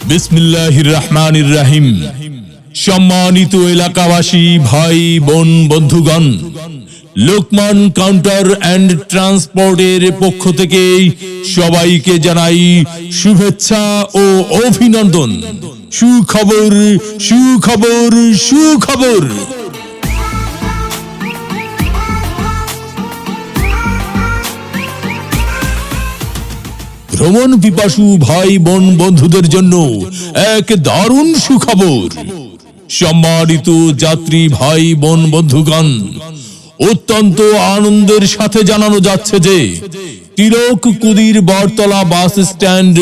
বিসমিল্লাহির রহমানির রহিম। সম্মানিত এলাকাবাসী, ভাই বোন, বন্ধুগণ, লোকমান কাউন্টার অ্যান্ড ট্রান্সপোর্টের পক্ষ থেকে সবাইকে জানাই শুভেচ্ছা ও অভিনন্দন। সুখবর, সুখবর, সুখবর। ভ্রমণ পিপাসু ভাই বোন বন্ধুদের জন্য এক দারুণ সুখবর। সম্মানিত যাত্রী ভাই বোন বন্ধুগণ, অত্যন্ত আনন্দের সাথে জানানো যাচ্ছে যে তিলক কুদির বটতলা বাস স্ট্যান্ড,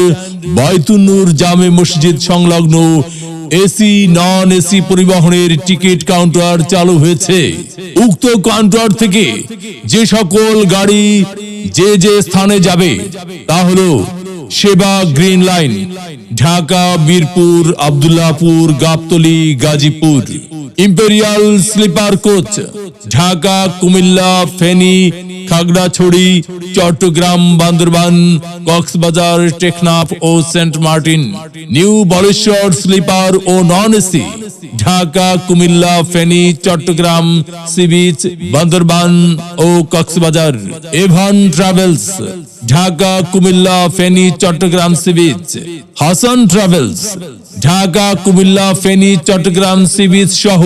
বায়তুন্নুর জামে মসজিদ সংলগ্ন এসি নন এসি পরিবহনের টিকিট কাউন্টার চালু হয়েছে। উক্ত কাউন্টার থেকে যে সকল গাড়ি যে যে স্থানে যাবে তা হলো Seba green line, Dhaka, Birpur, Abdullahpur, Gabtoli, Gazipur. Imperial sleeper coach Dhaka, Comilla, Feni, Khagrachari, Chittagong, Bandarban, Cox's Bazar, Teknaf ও সেন্ট মার্টিন। নিউ বলেশ্বর স্লিপার ও non AC Dhaka, Comilla, Feni, Chittagong, sea beach, Bandarban ও Cox's Bazar. Evan travels Dhaka, Comilla, Feni, Chittagong, sea beach. Hasan travels Dhaka, Comilla, Feni, Chittagong, sea beach সহ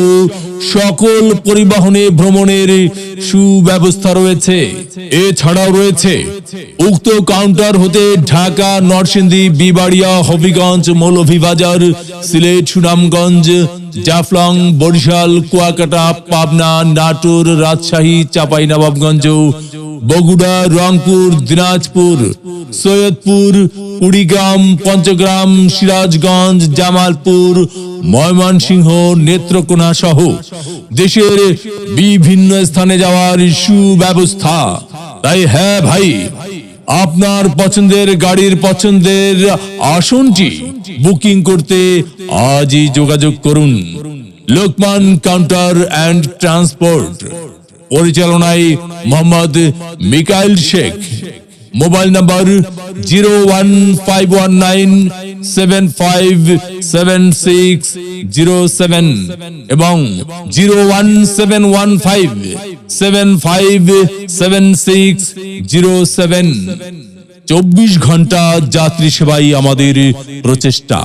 সকল পরিবহনে ভ্রমণের সুব্যবস্থা রয়েছে। এছাড়াও রয়েছে উক্ত কাউন্টার হতে ঢাকা, নরসিংদী, বিবাড়িয়া, হবিগঞ্জ, মৌলভীবাজার, সিলেট, সুনামগঞ্জ, জাফলং, বরিশাল, কুয়াকাটা, পাবনা, নাটোর, রাজশাহী, চাঁপাইনবাবগঞ্জ, বগুড়া, রংপুর, দিনাজপুর, সৈয়দপুর, কুড়িগ্রাম, পঞ্চগ্রাম, সিরাজগঞ্জ, জামালপুর, ময়মনসিংহ, নেত্রকোনা সহ দেশের বিভিন্ন স্থানে যাওয়ার সুব্যবস্থা। তাই হ্যাঁ ভাই, আপনার পছন্দের গাড়ির পছন্দের আসনটি বুকিং করতে আজই যোগাযোগ করুন। লোকমান কাউন্টার অ্যান্ড ট্রান্সপোর্ট, পরিচালনায় মোহাম্মদ মিকাইল শেখ। মোবাইল নাম্বার 01519757607 এবং 01715757607। 24 ঘন্টা যাত্রী সেবাই আমাদের প্রচেষ্টা।